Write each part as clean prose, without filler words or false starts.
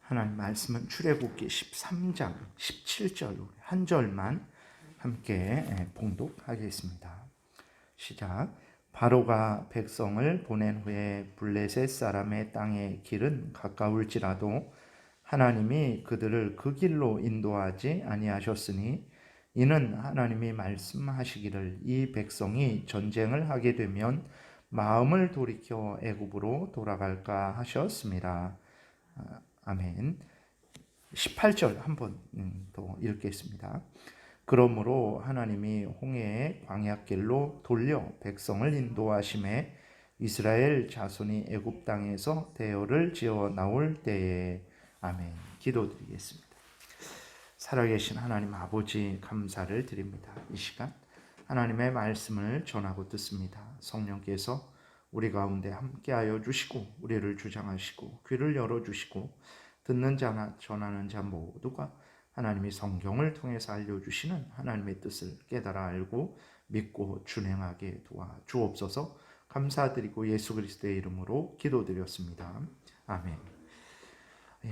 하나님 말씀은 출애굽기 13장 17절 한 절만 함께 봉독하겠습니다. 시작. 바로가 백성을 보낸 후에 블레셋 사람의 땅의 길은 가까울지라도 하나님이 그들을 그 길로 인도하지 아니하셨으니 이는 하나님이 말씀하시기를 이 백성이 전쟁을 하게 되면 마음을 돌이켜 애굽으로 돌아갈까 하셨습니다. 아멘. 18절 한번 더 읽겠습니다. 그러므로 하나님이 홍해의 광야길로 돌려 백성을 인도하심에 이스라엘 자손이 애굽 땅에서 대열을 지어 나올 때에 아멘. 기도드리겠습니다. 살아계신 하나님 아버지 감사를 드립니다. 이 시간 하나님의 말씀을 전하고 듣습니다. 성령께서 우리 가운데 함께하여 주시고 우리를 주장하시고 귀를 열어주시고 듣는 자나 전하는 자 모두가 하나님이 성경을 통해서 알려주시는 하나님의 뜻을 깨달아 알고 믿고 준행하게 도와 주옵소서. 감사드리고 예수 그리스도의 이름으로 기도드렸습니다. 아멘.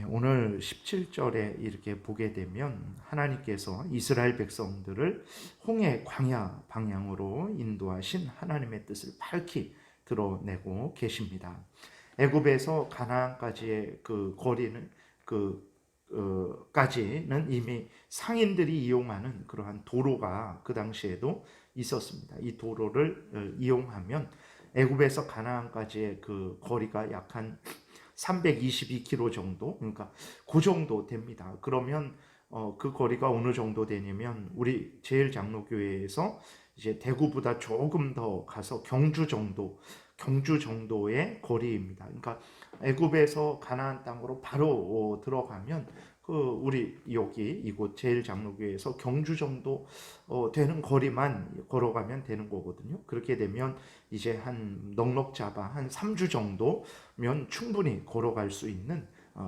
오늘 17절에 이렇게 보게 되면 하나님께서 이스라엘 백성들을 홍해 광야 방향으로 인도하신 하나님의 뜻을 밝히 드러내고 계십니다. 애굽에서 가나안까지의 그 거리는 까지는 이미 상인들이 이용하는 그러한 도로가 그 당시에도 있었습니다. 이 도로를 이용하면 애굽에서 가나안까지의 그 거리가 약 한 322km 정도, 그러니까 그 정도 됩니다. 그러면 그 거리가 어느 정도 되냐면 우리 제일장로교회에서 이제 대구보다 조금 더 가서 경주 정도의 거리입니다. 그러니까 애굽에서 가나안 땅으로 바로 들어가면 우리 여기 이곳 제일장로교회에서 경주 정도 되는 거리만 걸어가면 되는 거거든요. 그렇게 되면 이제 한 넉넉 잡아 한 3주 정도면 충분히 걸어갈 수 있는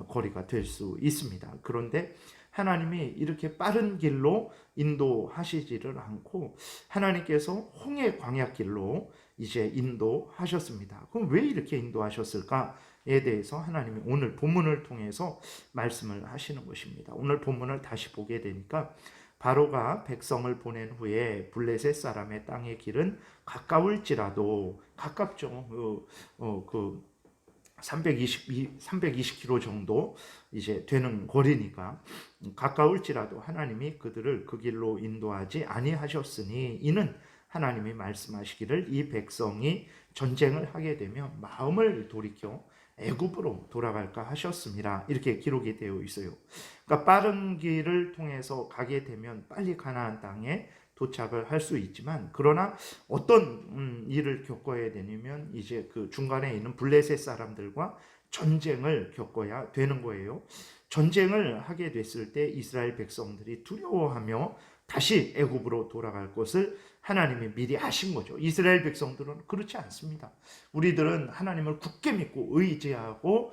거리가 될 수 있습니다. 그런데 하나님이 이렇게 빠른 길로 인도하시지를 않고 하나님께서 홍해 광야길로 이제 인도하셨습니다. 그럼 왜 이렇게 인도하셨을까에 대해서 하나님이 오늘 본문을 통해서 말씀을 하시는 것입니다. 오늘 본문을 다시 보게 되니까 바로가 백성을 보낸 후에 블레셋 사람의 땅의 길은 가까울지라도 가깝죠. 320km 정도 이제 되는 거리니까 가까울지라도 하나님이 그들을 그 길로 인도하지 아니하셨으니 이는 하나님이 말씀하시기를 이 백성이 전쟁을 하게 되면 마음을 돌이켜 애굽으로 돌아갈까 하셨습니다. 이렇게 기록이 되어 있어요. 그러니까 빠른 길을 통해서 가게 되면 빨리 가나안 땅에 도착을 할 수 있지만 그러나 어떤 일을 겪어야 되냐면 이제 그 중간에 있는 블레셋 사람들과 전쟁을 겪어야 되는 거예요. 전쟁을 하게 됐을 때 이스라엘 백성들이 두려워하며 다시 애굽으로 돌아갈 것을 하나님이 미리 아신 거죠. 이스라엘 백성들은 그렇지 않습니다. 우리들은 하나님을 굳게 믿고 의지하고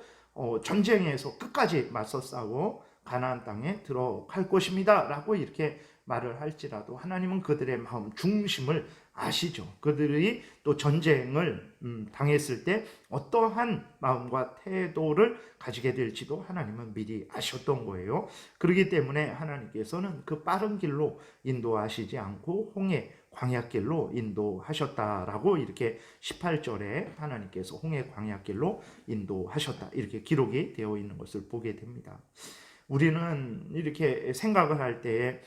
전쟁에서 끝까지 맞서 싸워 가나안 땅에 들어갈 것입니다 라고 이렇게 말을 할지라도 하나님은 그들의 마음 중심을 아시죠. 그들이 또 전쟁을 당했을 때 어떠한 마음과 태도를 가지게 될지도 하나님은 미리 아셨던 거예요. 그렇기 때문에 하나님께서는 그 빠른 길로 인도하시지 않고 홍해 광야길로 인도하셨다라고 이렇게 18절에 하나님께서 홍해 광야길로 인도하셨다 이렇게 기록이 되어 있는 것을 보게 됩니다. 우리는 이렇게 생각을 할 때에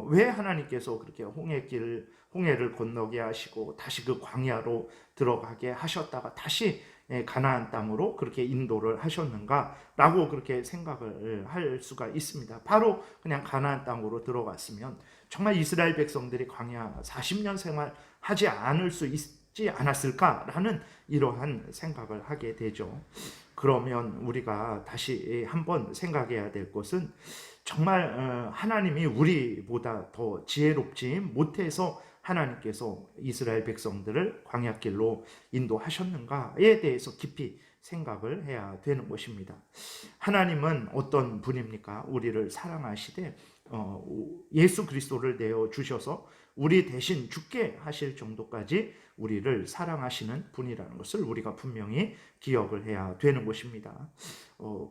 왜 하나님께서 그렇게 홍해를 건너게 하시고 다시 그 광야로 들어가게 하셨다가 다시 가나안 땅으로 그렇게 인도를 하셨는가라고 그렇게 생각을 할 수가 있습니다. 바로 그냥 가나안 땅으로 들어갔으면 정말 이스라엘 백성들이 광야 40년 생활하지 않을 수 있지 않았을까라는 이러한 생각을 하게 되죠. 그러면 우리가 다시 한번 생각해야 될 것은 정말 하나님이 우리보다 더 지혜롭지 못해서 하나님께서 이스라엘 백성들을 광야길로 인도하셨는가에 대해서 깊이 생각을 해야 되는 것입니다. 하나님은 어떤 분입니까? 우리를 사랑하시되 예수 그리스도를 내어 주셔서 우리 대신 죽게 하실 정도까지 우리를 사랑하시는 분이라는 것을 우리가 분명히 기억을 해야 되는 것입니다.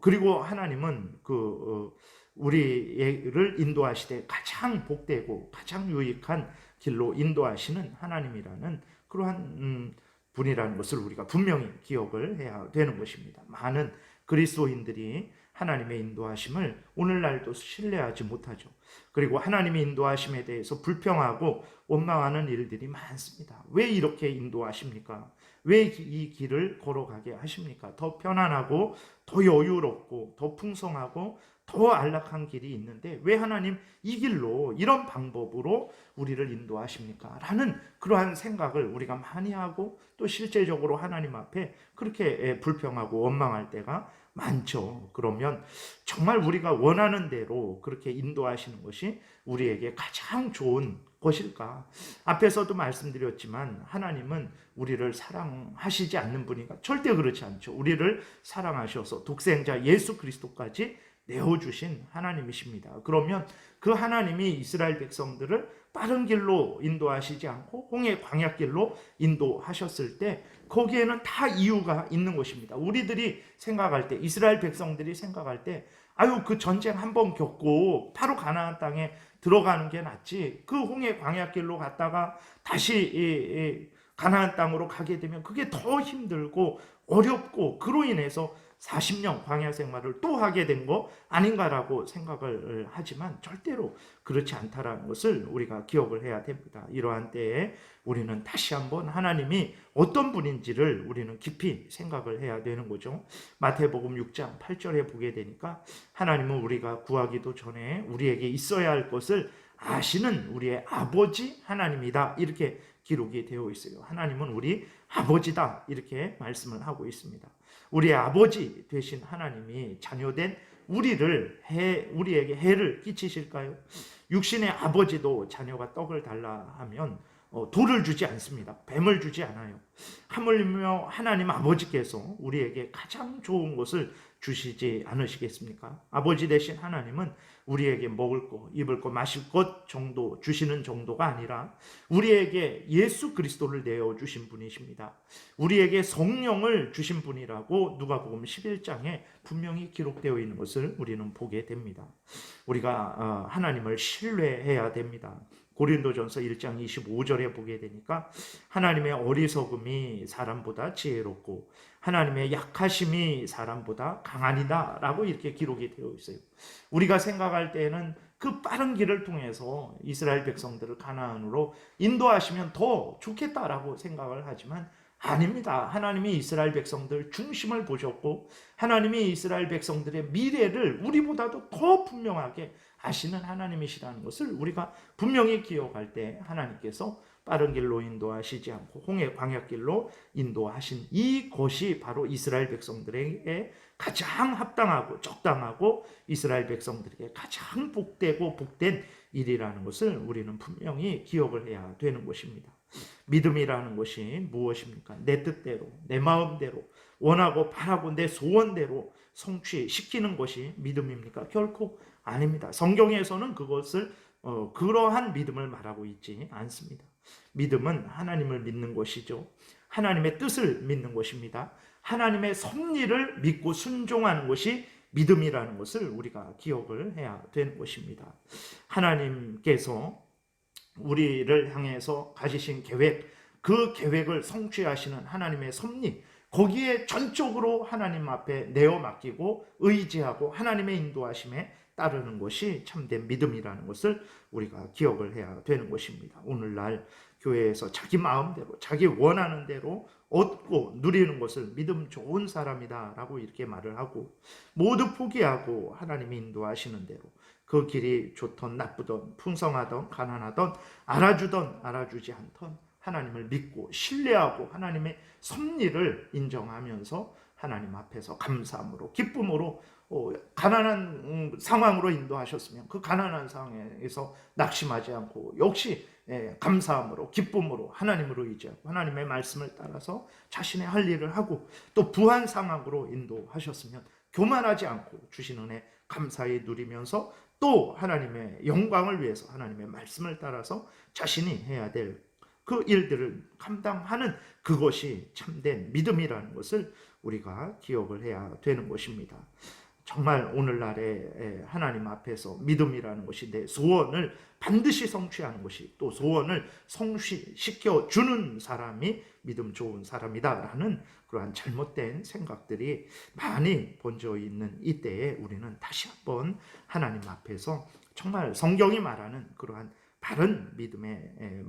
그리고 하나님은 우리를 인도하시되 가장 복되고 가장 유익한 길로 인도하시는 하나님이라는 그러한 분이라는 것을 우리가 분명히 기억을 해야 되는 것입니다. 많은 그리스도인들이 하나님의 인도하심을 오늘날도 신뢰하지 못하죠. 그리고 하나님의 인도하심에 대해서 불평하고 원망하는 일들이 많습니다. 왜 이렇게 인도하십니까? 왜 이 길을 걸어가게 하십니까? 더 편안하고 더 여유롭고 더 풍성하고 더 안락한 길이 있는데 왜 하나님 이 길로 이런 방법으로 우리를 인도하십니까? 라는 그러한 생각을 우리가 많이 하고 또 실제적으로 하나님 앞에 그렇게 불평하고 원망할 때가 많죠. 그러면 정말 우리가 원하는 대로 그렇게 인도하시는 것이 우리에게 가장 좋은 것일까? 앞에서도 말씀드렸지만 하나님은 우리를 사랑하시지 않는 분이니까 절대 그렇지 않죠. 우리를 사랑하셔서 독생자 예수 그리스도까지 내어주신 하나님이십니다. 그러면 그 하나님이 이스라엘 백성들을 빠른 길로 인도하시지 않고 홍해 광야길로 인도하셨을 때 거기에는 다 이유가 있는 것입니다. 우리들이 생각할 때, 이스라엘 백성들이 생각할 때 그 전쟁 한번 겪고 바로 가나안 땅에 들어가는 게 낫지, 그 홍해 광야길로 갔다가 다시 가나안 땅으로 가게 되면 그게 더 힘들고 어렵고 그로 인해서 40년 광야 생활을 또 하게 된 거 아닌가라고 생각을 하지만 절대로 그렇지 않다라는 것을 우리가 기억을 해야 됩니다. 이러한 때에 우리는 다시 한번 하나님이 어떤 분인지를 우리는 깊이 생각을 해야 되는 거죠. 마태복음 6장 8절에 보게 되니까 하나님은 우리가 구하기도 전에 우리에게 있어야 할 것을 아시는 우리의 아버지 하나님이다, 이렇게 기록이 되어 있어요. 하나님은 우리 아버지다, 이렇게 말씀을 하고 있습니다. 우리의 아버지 되신 하나님이 자녀된 우리에게 해를 끼치실까요? 육신의 아버지도 자녀가 떡을 달라 하면 돌을 주지 않습니다. 뱀을 주지 않아요. 하물며 하나님 아버지께서 우리에게 가장 좋은 것을 주시지 않으시겠습니까? 아버지 되신 하나님은 우리에게 먹을 것, 입을 것, 마실 것 정도 주시는 정도가 아니라 우리에게 예수 그리스도를 내어주신 분이십니다. 우리에게 성령을 주신 분이라고 누가복음 11장에 분명히 기록되어 있는 것을 우리는 보게 됩니다. 우리가 하나님을 신뢰해야 됩니다. 고린도전서 1장 25절에 보게 되니까 하나님의 어리석음이 사람보다 지혜롭고 하나님의 약하심이 사람보다 강하니다 라고 이렇게 기록이 되어 있어요. 우리가 생각할 때에는 그 빠른 길을 통해서 이스라엘 백성들을 가나안으로 인도하시면 더 좋겠다라고 생각을 하지만 아닙니다. 하나님이 이스라엘 백성들 중심을 보셨고 하나님이 이스라엘 백성들의 미래를 우리보다도 더 분명하게 아시는 하나님이시라는 것을 우리가 분명히 기억할 때 하나님께서 빠른 길로 인도하시지 않고 홍해 광야길로 인도하신 이것이 바로 이스라엘 백성들에게 가장 합당하고 적당하고 이스라엘 백성들에게 가장 복되고 복된 일이라는 것을 우리는 분명히 기억을 해야 되는 것입니다. 믿음이라는 것이 무엇입니까? 내 뜻대로, 내 마음대로, 원하고 바라고 내 소원대로 성취시키는 것이 믿음입니까? 결코 아닙니다. 성경에서는 그것을 그러한 믿음을 말하고 있지 않습니다. 믿음은 하나님을 믿는 것이죠. 하나님의 뜻을 믿는 것입니다. 하나님의 섭리를 믿고 순종하는 것이 믿음이라는 것을 우리가 기억을 해야 되는 것입니다. 하나님께서 우리를 향해서 가지신 계획, 그 계획을 성취하시는 하나님의 섭리, 거기에 전적으로 하나님 앞에 내어 맡기고 의지하고 하나님의 인도하심에 따르는 것이 참된 믿음이라는 것을 우리가 기억을 해야 되는 것입니다. 오늘날 교회에서 자기 마음대로 자기 원하는 대로 얻고 누리는 것을 믿음 좋은 사람이다 라고 이렇게 말을 하고 모두 포기하고 하나님이 인도하시는 대로 그 길이 좋던 나쁘던 풍성하던 가난하던 알아주던 알아주지 않던 하나님을 믿고 신뢰하고 하나님의 섭리를 인정하면서 하나님 앞에서 감사함으로 기쁨으로 가난한 상황으로 인도하셨으면 그 가난한 상황에서 낙심하지 않고 역시 감사함으로 기쁨으로 하나님으로 의지하고 하나님의 말씀을 따라서 자신의 할 일을 하고 또 부한 상황으로 인도하셨으면 교만하지 않고 주신 은혜 감사히 누리면서 또 하나님의 영광을 위해서 하나님의 말씀을 따라서 자신이 해야 될 그 일들을 감당하는 그것이 참된 믿음이라는 것을 우리가 기억을 해야 되는 것입니다. 정말 오늘날에 하나님 앞에서 믿음이라는 것이 내 소원을 반드시 성취하는 것이, 또 소원을 성취시켜 주는 사람이 믿음 좋은 사람이다라는 그러한 잘못된 생각들이 많이 번져 있는 이때에 우리는 다시 한번 하나님 앞에서 정말 성경이 말하는 그러한 바른 믿음의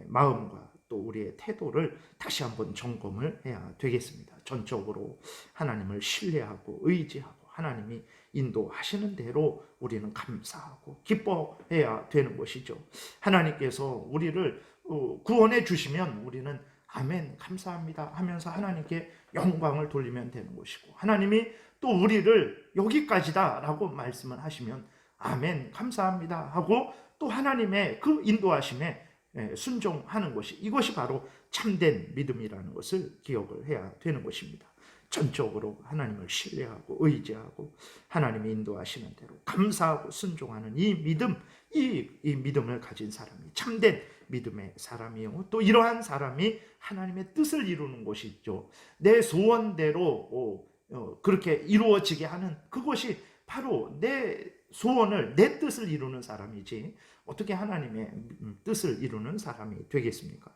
마음과 또 우리의 태도를 다시 한번 점검을 해야 되겠습니다. 전적으로 하나님을 신뢰하고 의지하고 하나님이 인도하시는 대로 우리는 감사하고 기뻐해야 되는 것이죠. 하나님께서 우리를 구원해 주시면 우리는 아멘 감사합니다 하면서 하나님께 영광을 돌리면 되는 것이고, 하나님이 또 우리를 여기까지다 라고 말씀을 하시면 아멘 감사합니다 하고 또 하나님의 그 인도하심에 순종하는 것이, 이것이 바로 참된 믿음이라는 것을 기억을 해야 되는 것입니다. 전적으로 하나님을 신뢰하고 의지하고 하나님이 인도하시는 대로 감사하고 순종하는 이 믿음, 이 믿음을 가진 사람이 참된 믿음의 사람이요, 또 이러한 사람이 하나님의 뜻을 이루는 것이죠. 내 소원대로 그렇게 이루어지게 하는 그것이 바로 내 소원을, 내 뜻을 이루는 사람이지 어떻게 하나님의 뜻을 이루는 사람이 되겠습니까?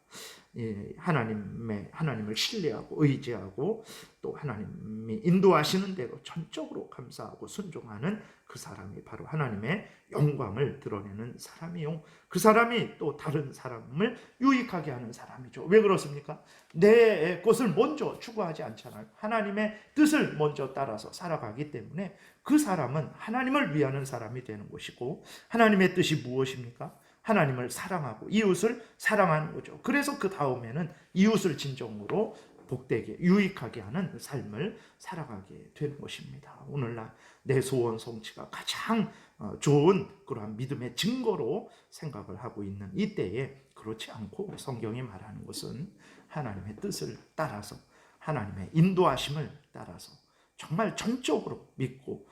하나님을 신뢰하고 의지하고 또 하나님이 인도하시는 대로 전적으로 감사하고 순종하는 그 사람이 바로 하나님의 영광을 드러내는 사람이요, 그 사람이 또 다른 사람을 유익하게 하는 사람이죠. 왜 그렇습니까? 내 것을 먼저 추구하지 않잖아요. 하나님의 뜻을 먼저 따라서 살아가기 때문에 그 사람은 하나님을 위하는 사람이 되는 것이고, 하나님의 뜻이 무엇입니까? 하나님을 사랑하고 이웃을 사랑하는 거죠. 그래서 그 다음에는 이웃을 진정으로 복되게 유익하게 하는 삶을 살아가게 되는 것입니다. 오늘날 내 소원 성취가 가장 좋은 그러한 믿음의 증거로 생각을 하고 있는 이때에 그렇지 않고, 성경이 말하는 것은 하나님의 뜻을 따라서 하나님의 인도하심을 따라서 정말 전적으로 믿고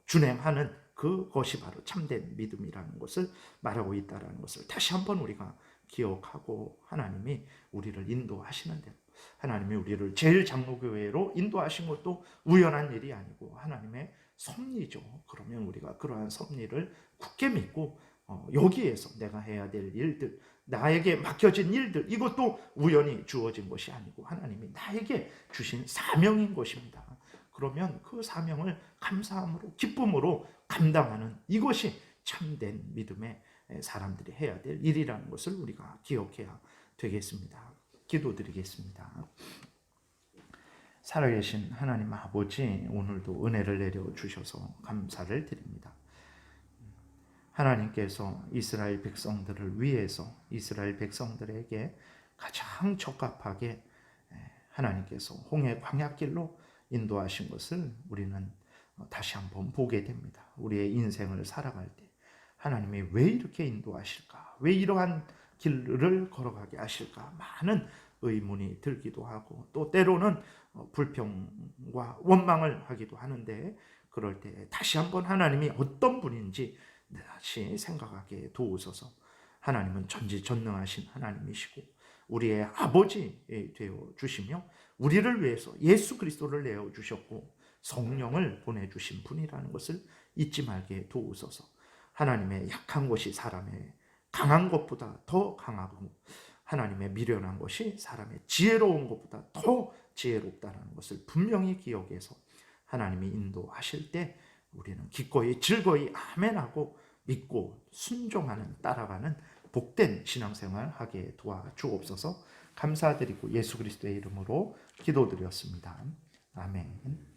준행하는 그것이 바로 참된 믿음이라는 것을 말하고 있다는 것을 다시 한번 우리가 기억하고, 하나님이 우리를 인도하시는 대로, 하나님이 우리를 제일 장로교회로 인도하신 것도 우연한 일이 아니고 하나님의 섭리죠. 그러면 우리가 그러한 섭리를 굳게 믿고 여기에서 내가 해야 될 일들, 나에게 맡겨진 일들, 이것도 우연히 주어진 것이 아니고 하나님이 나에게 주신 사명인 것입니다. 그러면 그 사명을 감사함으로 기쁨으로 감당하는 이것이 참된 믿음의 사람들이 해야 될 일이라는 것을 우리가 기억해야 되겠습니다. 기도드리겠습니다. 살아계신 하나님 아버지, 오늘도 은혜를 내려주셔서 감사를 드립니다. 하나님께서 이스라엘 백성들을 위해서 이스라엘 백성들에게 가장 적합하게 하나님께서 홍해 광야길로 인도하신 것을 우리는 다시 한번 보게 됩니다. 우리의 인생을 살아갈 때 하나님이 왜 이렇게 인도하실까? 왜 이러한 길을 걸어가게 하실까? 많은 의문이 들기도 하고, 또 때로는 불평과 원망을 하기도 하는데, 그럴 때 다시 한번 하나님이 어떤 분인지 다시 생각하게 도우소서. 하나님은 전지전능하신 하나님이시고 우리의 아버지 되어 주시며 우리를 위해서 예수 그리스도를 내어 주셨고 성령을 보내주신 분이라는 것을 잊지 말게 도우소서. 하나님의 약한 것이 사람의 강한 것보다 더 강하고, 하나님의 미련한 것이 사람의 지혜로운 것보다 더 지혜롭다는 것을 분명히 기억해서 하나님이 인도하실 때 우리는 기꺼이 즐거이 아멘하고 믿고 순종하는, 따라가는 복된 신앙생활 하게 도와주옵소서. 감사드리고 예수 그리스도의 이름으로 기도드렸습니다. 아멘.